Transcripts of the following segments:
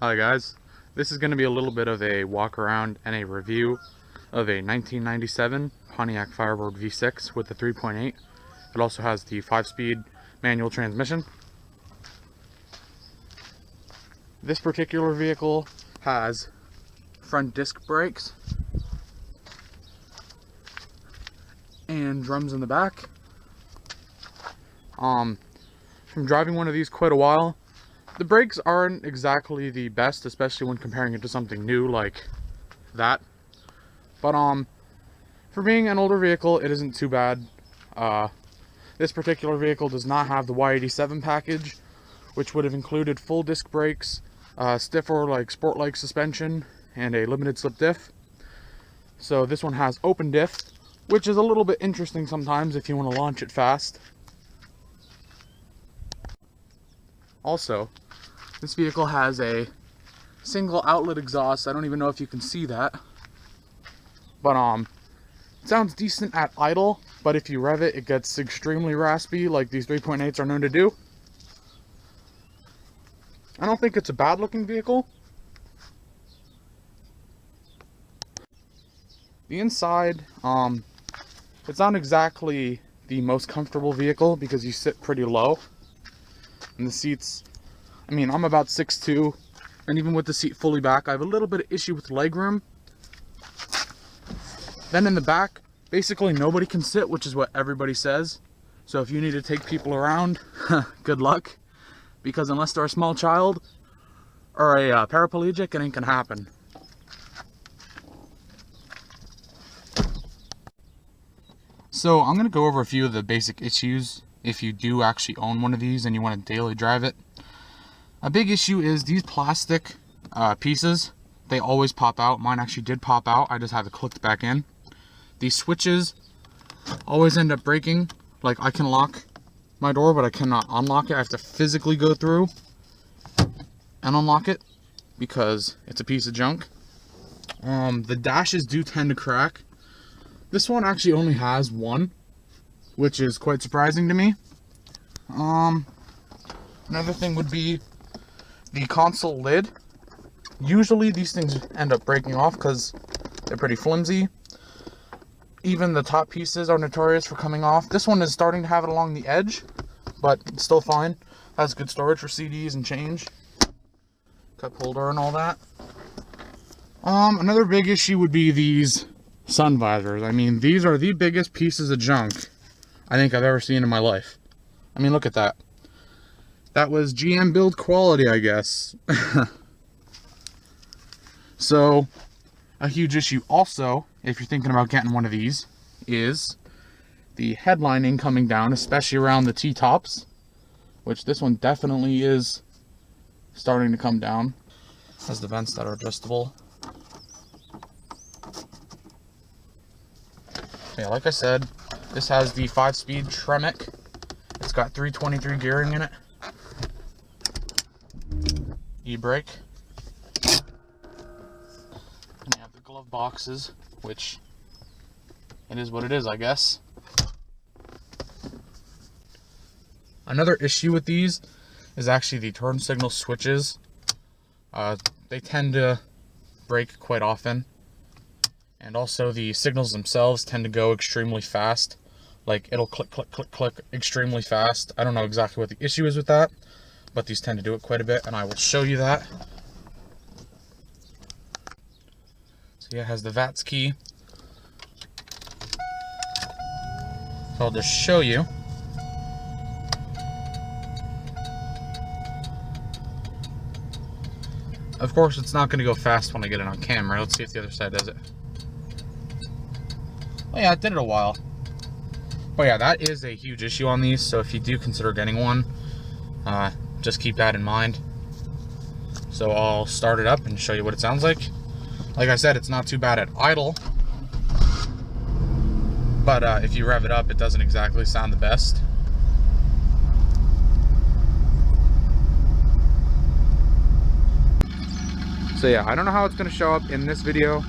Hi guys, this is going to be a little bit of a walk around and a review of a 1997 Pontiac Firebird V6 with the 3.8. It also has the 5-speed manual transmission. This particular vehicle has front disc brakes and drums in the back. From driving one of these quite a while, the brakes aren't exactly the best, especially when comparing it to something new like that. But for being an older vehicle, it isn't too bad. This particular vehicle does not have the Y87 package, which would have included full disc brakes, stiffer like sport-like suspension, and a limited slip diff. So this one has open diff, which is a little bit interesting sometimes if you want to launch it fast. Also, this vehicle has a single outlet exhaust. I don't even know if you can see that. But it sounds decent at idle, but if you rev it, it gets extremely raspy like these 3.8s are known to do. I don't think it's a bad looking vehicle. The inside, it's not exactly the most comfortable vehicle because you sit pretty low. And the seats, I mean, I'm about 6'2", and even with the seat fully back, I have a little bit of issue with legroom. Then in the back, basically nobody can sit, which is what everybody says. So if you need to take people around, good luck. Because unless they're a small child or a paraplegic, it ain't gonna happen. So I'm gonna go over a few of the basic issues if you do actually own one of these and you want to daily drive it. A big issue is these plastic pieces. They always pop out. Mine actually did pop out. I just have it clicked back in. These switches always end up breaking. Like, I can lock my door, but I cannot unlock it. I have to physically go through and unlock it because it's a piece of junk. The dashes do tend to crack. This one actually only has one, which is quite surprising to me. Another thing would be the console lid. Usually these things end up breaking off because they're pretty flimsy. Even the top pieces are notorious for coming off. This one is starting to have it along the edge, but it's still fine. Has good storage for CDs and change. Cup holder and all that. Another big issue would be these sun visors. I mean, these are the biggest pieces of junk I think I've ever seen in my life. I mean, look at that. That was GM build quality, I guess. So, a huge issue also, if you're thinking about getting one of these, is the headlining coming down, especially around the T-tops, which this one definitely is starting to come down. Has the vents that are adjustable. Yeah, like I said, this has the 5-speed Tremec. It's got 323 gearing in it. E-brake. And you have the glove boxes, which it is what it is, I guess. Another issue with these is actually the turn signal switches. They tend to break quite often. And also the signals themselves tend to go extremely fast. Like, it'll click, click, click, click extremely fast. I don't know exactly what the issue is with that, but these tend to do it quite a bit, and I will show you that. So yeah, it has the VATS key. So I'll just show you. Of course, it's not going to go fast when I get it on camera. Let's see if the other side does it. Oh yeah, it did it a while. But yeah, that is a huge issue on these, so if you do consider getting one, just keep that in mind. So I'll start it up and show you what it sounds like. Like I said, it's not too bad at idle, but if you rev it up, it doesn't exactly sound the best. So yeah, I don't know how it's going to show up in this video,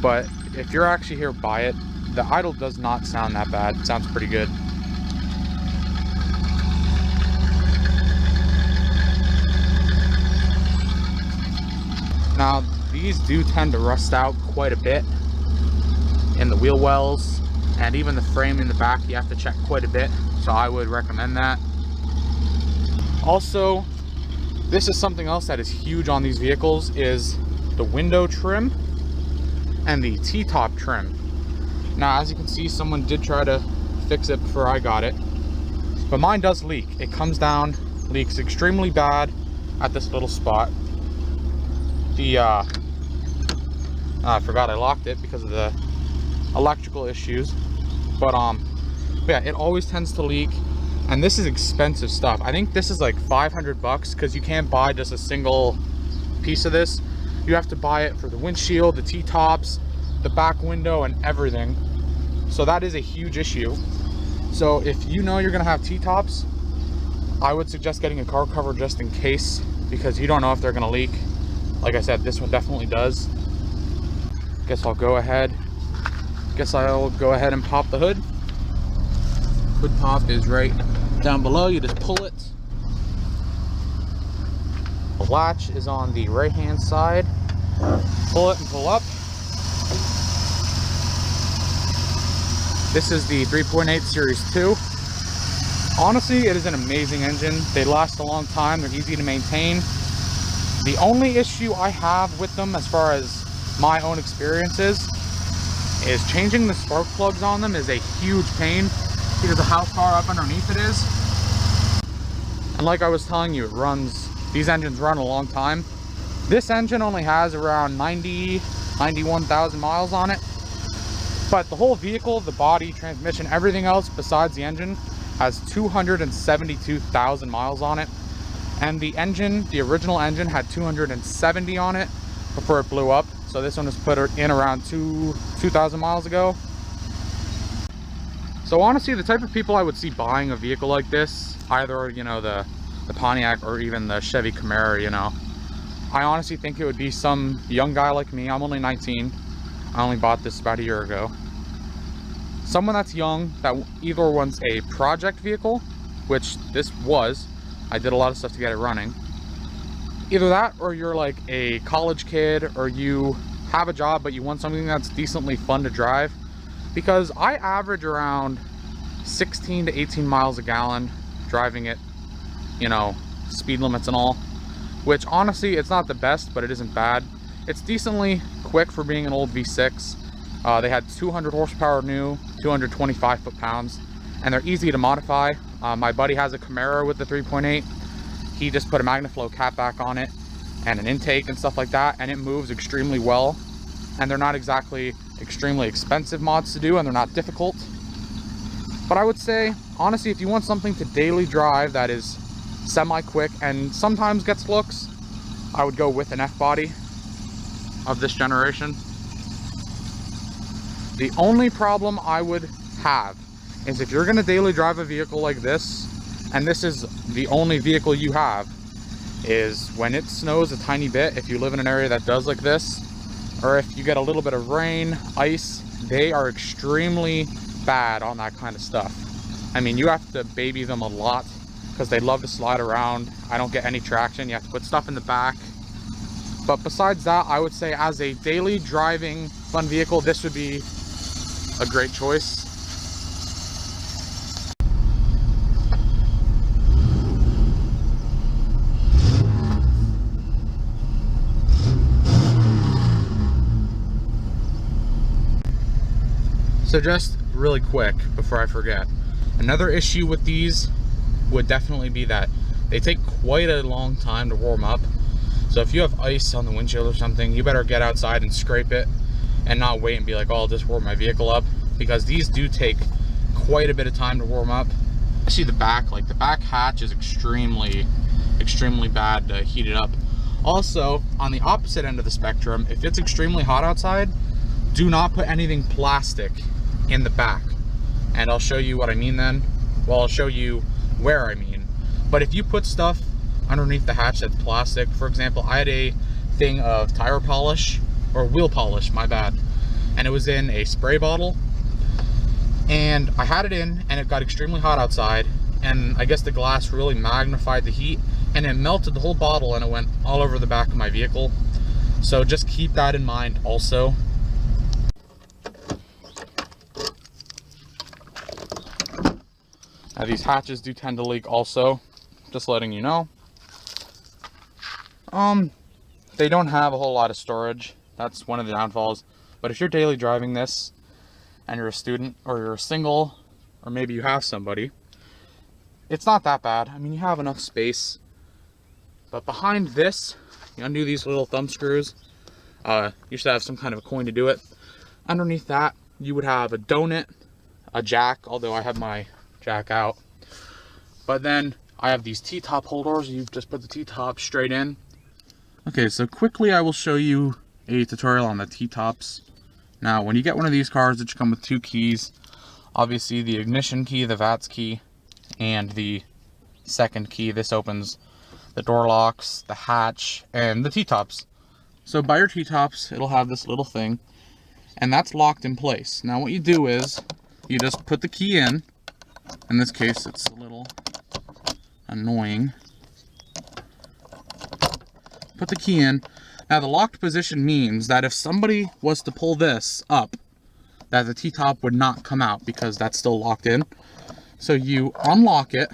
but if you're actually here by it, the idle does not sound that bad. It sounds pretty good. Now, these do tend to rust out quite a bit in the wheel wells, and even the frame in the back you have to check quite a bit, so I would recommend that. Also, this is something else that is huge on these vehicles, is the window trim and the T-top trim. Now, as you can see, someone did try to fix it before I got it, but mine does leak. It comes down, leaks extremely bad at this little spot. I forgot I locked it because of the electrical issues, but yeah, it always tends to leak, and this is expensive stuff. I think this is like 500 bucks, because you can't buy just a single piece of this. You have to buy it for the windshield, the T-tops, the back window, and everything. So that is a huge issue. So if you know you're gonna have T-tops, I would suggest getting a car cover just in case, because you don't know if they're gonna leak. Like I said, this one definitely does. I'll go ahead and pop the hood. Hood pop is right down below. You just pull it. The latch is on the right hand side. Pull it and pull up. This is the 3.8 Series 2. Honestly, it is an amazing engine. They last a long time. They're easy to maintain. The only issue I have with them, as far as my own experiences, is changing the spark plugs on them is a huge pain because of how far up underneath it is. And like I was telling you, these engines run a long time. This engine only has around 91,000 miles on it, but the whole vehicle, the body, transmission, everything else besides the engine has 272,000 miles on it. And the engine, the original engine, had 270 on it before it blew up. So this one was put in around 2,000 miles ago. So honestly, the type of people I would see buying a vehicle like this, either, you know, the Pontiac or even the Chevy Camaro, you know, I honestly think it would be some young guy like me. I'm only 19. I only bought this about a year ago. Someone that's young, that either wants a project vehicle, which this was. I did a lot of stuff to get it running. Either that, or you're like a college kid, or you have a job but you want something that's decently fun to drive. Because I average around 16 to 18 miles a gallon driving it, you know, speed limits and all. Which honestly, it's not the best, but it isn't bad. It's decently quick for being an old V6. They had 200 horsepower new, 225 foot-pounds, and they're easy to modify. My buddy has a Camaro with the 3.8. He just put a MagnaFlow cap back on it and an intake and stuff like that, and it moves extremely well. And they're not exactly extremely expensive mods to do, and they're not difficult. But I would say, honestly, if you want something to daily drive that is semi-quick and sometimes gets looks, I would go with an F-body of this generation. The only problem I would have is if you're going to daily drive a vehicle like this, and this is the only vehicle you have, is when it snows a tiny bit, if you live in an area that does like this, or if you get a little bit of rain, ice, they are extremely bad on that kind of stuff. I mean, you have to baby them a lot because they love to slide around. I don't get any traction. You have to put stuff in the back. But besides that, I would say as a daily driving fun vehicle, this would be a great choice. So just really quick before I forget, another issue with these would definitely be that they take quite a long time to warm up. So if you have ice on the windshield or something, you better get outside and scrape it and not wait and be like, oh, I'll just warm my vehicle up, because these do take quite a bit of time to warm up. Especially the back, like the back hatch is extremely bad to heat it up. Also, on the opposite end of the spectrum, if it's extremely hot outside, do not put anything plastic in the back. And I'll show you what I mean then. Well, I'll show you where I mean. But if you put stuff underneath the hatch that's plastic, for example, I had a thing of tire polish, or wheel polish, my bad, and it was in a spray bottle, and I had it in, and it got extremely hot outside, and I guess the glass really magnified the heat, and it melted the whole bottle, and it went all over the back of my vehicle. So just keep that in mind also. Now these hatches do tend to leak also, just letting you know. They don't have a whole lot of storage. That's one of the downfalls. But if you're daily driving this and you're a student or you're single or maybe you have somebody, it's not that bad. I mean, you have enough space. But behind this, you undo these little thumb screws. You should have some kind of a coin to do it. Underneath that, you would have a donut, a jack, although I have my jack out. But then I have these T-top holders. You just put the T-top straight in. Okay, so quickly I will show you a tutorial on the T-tops. Now, when you get one of these cars, it should come with two keys. Obviously, the ignition key, the VATS key, and the second key. This opens the door locks, the hatch, and the T-tops. So by your T-tops, it'll have this little thing, and that's locked in place. Now what you do is, you just put the key in. In this case, it's a little annoying. Put the key in. Now the locked position means that if somebody was to pull this up, that the T-top would not come out because that's still locked in. So you unlock it.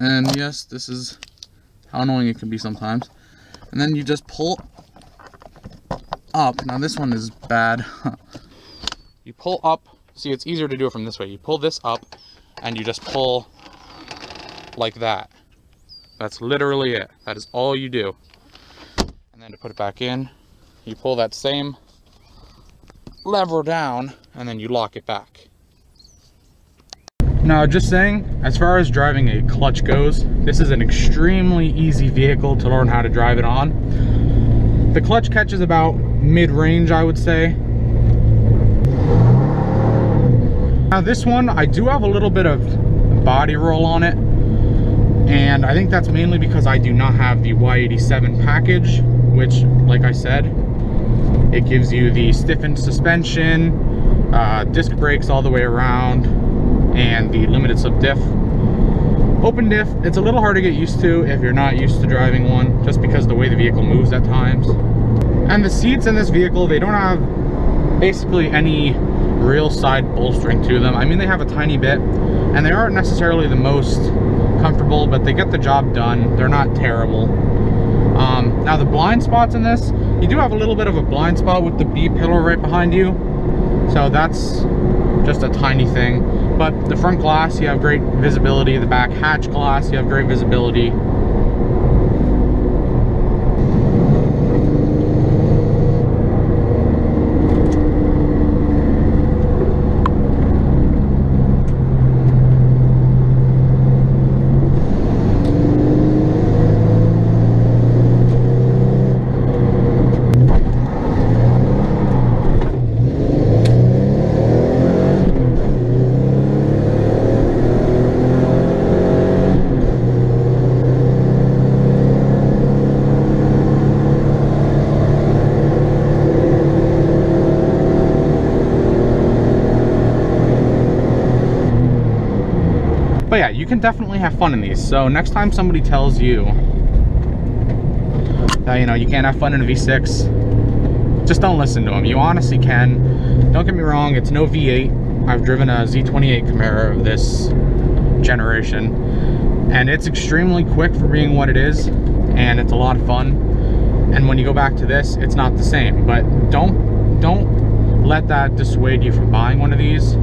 And yes, this is how annoying it can be sometimes. And then you just pull up. Now this one is bad. You pull up. See, it's easier to do it from this way. You pull this up and you just pull like that. That's literally it. That is all you do. And then to put it back in, you pull that same lever down and then you lock it back. Now, just saying, as far as driving a clutch goes, this is an extremely easy vehicle to learn how to drive it on. The clutch catches about mid-range, I would say. Now this one, I do have a little bit of body roll on it, and I think that's mainly because I do not have the Y87 package, which, like I said, it gives you the stiffened suspension, disc brakes all the way around, and the limited slip diff. Open diff, it's a little hard to get used to if you're not used to driving one, just because of the way the vehicle moves at times. And the seats in this vehicle, they don't have basically any real side bolstering to them. I mean, they have a tiny bit, and they aren't necessarily the most comfortable, but they get the job done. They're not terrible. Now the blind spots in this, you do have a little bit of a blind spot with the B pillar right behind you, so that's just a tiny thing. But the front glass, you have great visibility. The back hatch glass, you have great visibility. But yeah, you can definitely have fun in these. So next time somebody tells you that, you know, you can't have fun in a V6, just don't listen to them. You honestly can. Don't get me wrong, it's no V8. I've driven a Z28 Camaro of this generation, and it's extremely quick for being what it is, and it's a lot of fun. And when you go back to this, it's not the same. But don't let that dissuade you from buying one of these.